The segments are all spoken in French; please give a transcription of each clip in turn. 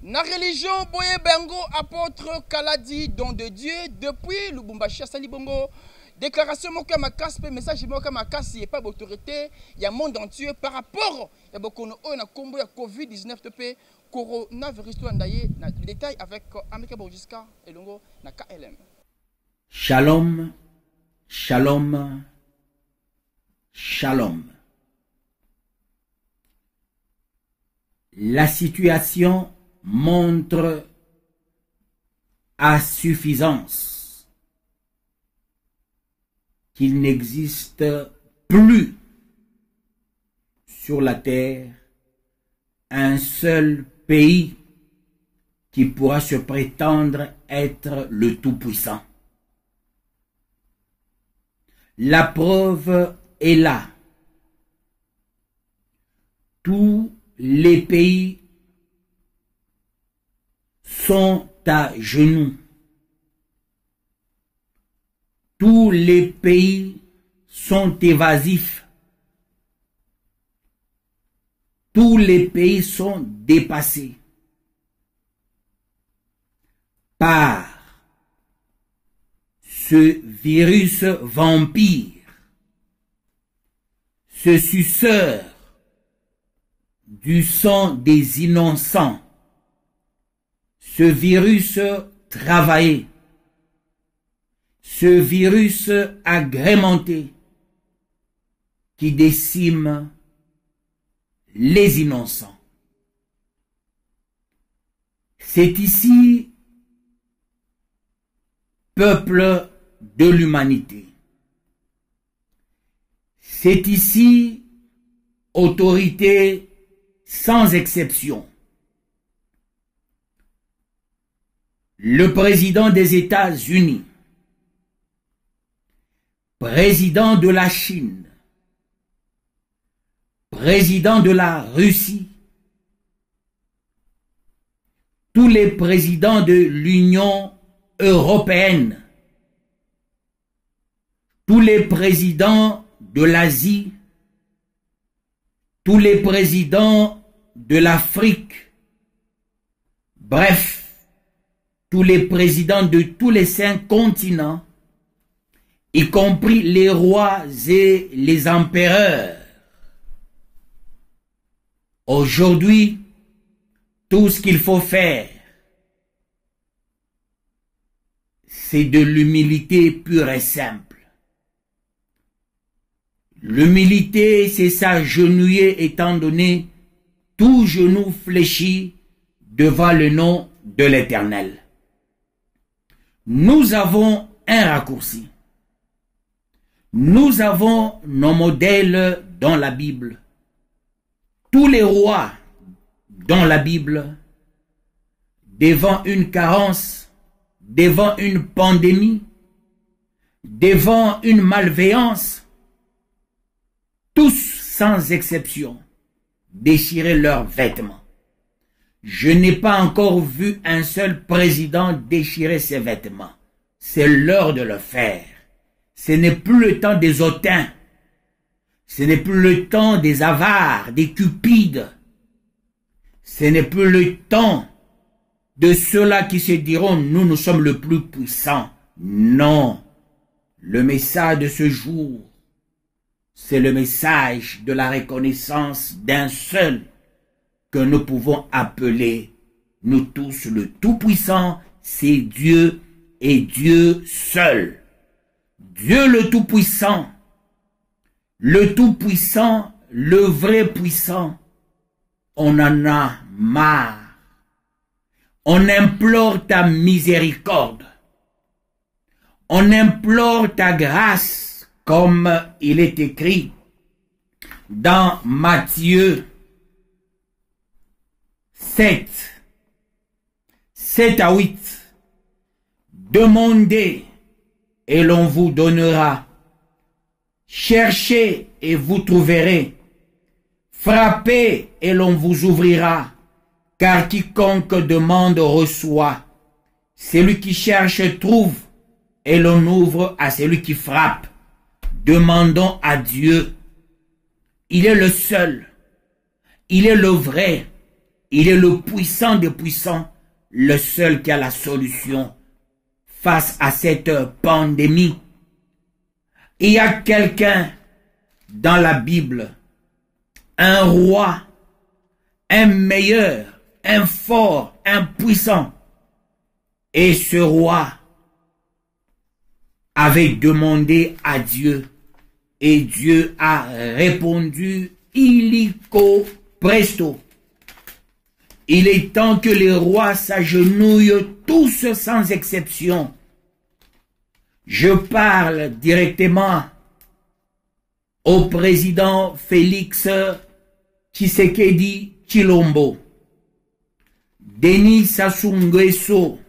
Na religion boye bengo apôtre Kaladi don de Dieu depuis Lubumbashi asali bongo déclaration moko ma casse message moko ma casse et pas d'autorité il y a monde entier par rapport ya bokono o na kombo ya Covid-19 topé coronavirus to ndaye na détail avec Amika Bojiska elongo na KLM. Shalom, shalom, shalom. La situation montre à suffisance qu'il n'existe plus sur la terre un seul pays qui pourra se prétendre être le Tout-Puissant. La preuve est là. Tous les pays sont à genoux. Tous les pays sont évasifs. Tous les pays sont dépassés par ce virus vampire, ce suceur du sang des innocents, ce virus travaillé, ce virus agrémenté qui décime les innocents. C'est ici, peuple de l'humanité. C'est ici, autorité sans exception. Le président des États-Unis, président de la Chine, président de la Russie, tous les présidents de l'Union européenne, tous les présidents de l'Asie, tous les présidents de l'Afrique, bref, tous les présidents de tous les 5 continents, y compris les rois et les empereurs. Aujourd'hui, tout ce qu'il faut faire, c'est de l'humilité pure et simple. L'humilité, c'est s'agenouiller étant donné tout genou fléchi devant le nom de l'Éternel. Nous avons un raccourci. Nous avons nos modèles dans la Bible. Tous les rois dans la Bible, devant une carence, devant une pandémie, devant une malveillance, tous sans exception déchiraient leurs vêtements. Je n'ai pas encore vu un seul président déchirer ses vêtements. C'est l'heure de le faire. Ce n'est plus le temps des hautains. Ce n'est plus le temps des avares, des cupides. Ce n'est plus le temps de ceux-là qui se diront « nous sommes le plus puissant ». Non. Le message de ce jour, c'est le message de la reconnaissance d'un seul que nous pouvons appeler, nous tous, le Tout-Puissant, c'est Dieu et Dieu seul. Dieu le Tout-Puissant, le vrai puissant, on en a marre. On implore ta miséricorde. On implore ta grâce, comme il est écrit dans Matthieu 7 à 8. Demandez et l'on vous donnera. Cherchez et vous trouverez. Frappez et l'on vous ouvrira. Car quiconque demande reçoit. Celui qui cherche trouve et l'on ouvre à celui qui frappe. Demandons à Dieu. Il est le seul. Il est le vrai. Il est le puissant des puissants, le seul qui a la solution face à cette pandémie. Il y a quelqu'un dans la Bible, un roi, un meilleur, un fort, un puissant. Et ce roi avait demandé à Dieu, et Dieu a répondu illico presto. Il est temps que les rois s'agenouillent tous sans exception. Je parle directement au président Félix Tshisekedi Tshilombo, Denis Sassou Nguesso,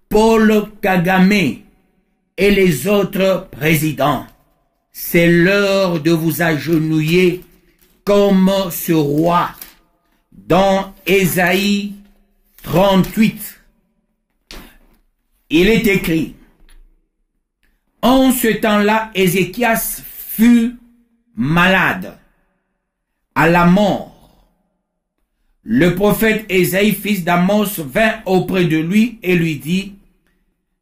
Paul Kagame et les autres présidents. C'est l'heure de vous agenouiller comme ce roi. Dans Ésaïe 38, il est écrit: en ce temps-là, Ézéchias fut malade, à la mort. Le prophète Ésaïe, fils d'Amos, vint auprès de lui et lui dit: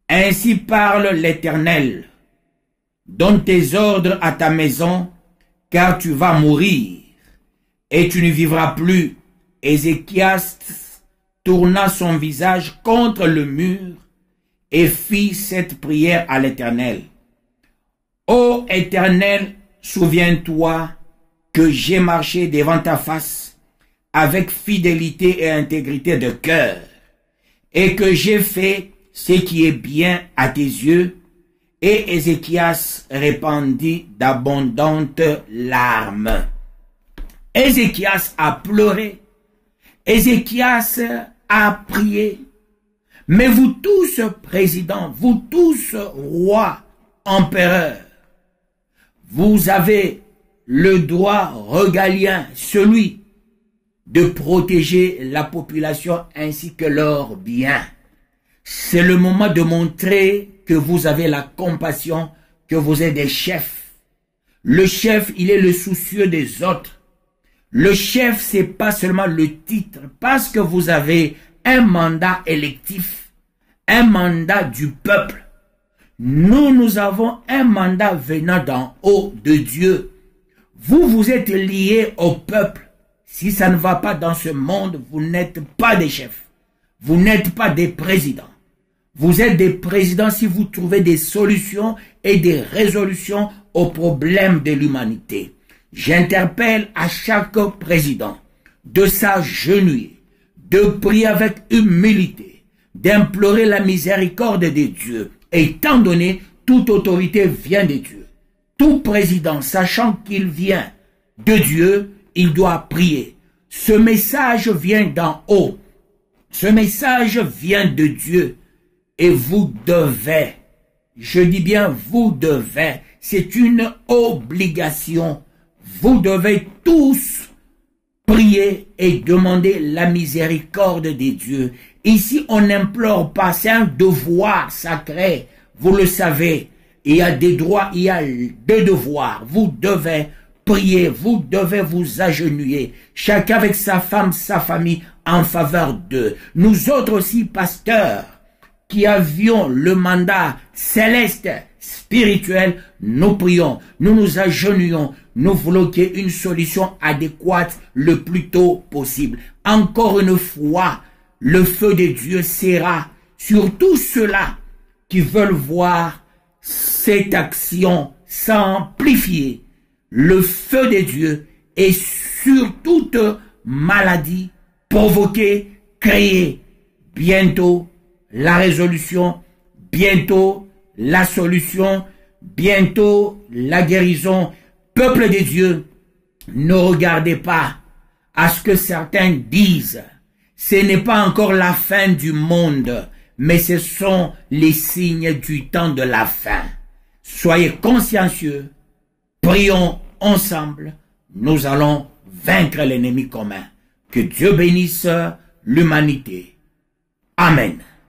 ainsi parle l'Éternel, donne tes ordres à ta maison, car tu vas mourir, et tu ne vivras plus. Ézéchias tourna son visage contre le mur et fit cette prière à l'Éternel. Ô Éternel, souviens-toi que j'ai marché devant ta face avec fidélité et intégrité de cœur, et que j'ai fait ce qui est bien à tes yeux. Et Ézéchias répandit d'abondantes larmes. Ézéchias a pleuré. Ézéchias a prié. Mais vous tous, présidents, vous tous, rois, empereurs, vous avez le droit régalien, celui de protéger la population ainsi que leurs biens. C'est le moment de montrer que vous avez la compassion, que vous êtes des chefs. Le chef, il est le soucieux des autres. Le chef, c'est pas seulement le titre, parce que vous avez un mandat électif, un mandat du peuple. Nous avons un mandat venant d'en haut de Dieu. Vous êtes liés au peuple. Si ça ne va pas dans ce monde, vous n'êtes pas des chefs. Vous n'êtes pas des présidents. Vous êtes des présidents si vous trouvez des solutions et des résolutions aux problèmes de l'humanité. J'interpelle à chaque président de s'agenouiller, de prier avec humilité, d'implorer la miséricorde de Dieu. Étant donné, toute autorité vient de Dieu. Tout président, sachant qu'il vient de Dieu, il doit prier. Ce message vient d'en haut. Ce message vient de Dieu. Et vous devez, je dis bien vous devez, c'est une obligation. Vous devez tous prier et demander la miséricorde des dieux. Ici, on n'implore pas, c'est un devoir sacré. Vous le savez, il y a des droits, il y a des devoirs. Vous devez prier, vous devez vous agenouiller, chacun avec sa femme, sa famille, en faveur d'eux. Nous autres aussi, pasteurs, qui avions le mandat céleste, spirituel, nous prions, nous nous agenouillons, nous voulons qu'il y ait une solution adéquate le plus tôt possible. Encore une fois, le feu de Dieu sera sur tous ceux-là qui veulent voir cette action s'amplifier. Le feu de Dieu est sur toute maladie provoquée, créée. Bientôt, la résolution, bientôt la solution, bientôt la guérison. Peuple de Dieu, ne regardez pas à ce que certains disent. Ce n'est pas encore la fin du monde, mais ce sont les signes du temps de la fin. Soyez consciencieux, prions ensemble, nous allons vaincre l'ennemi commun. Que Dieu bénisse l'humanité. Amen.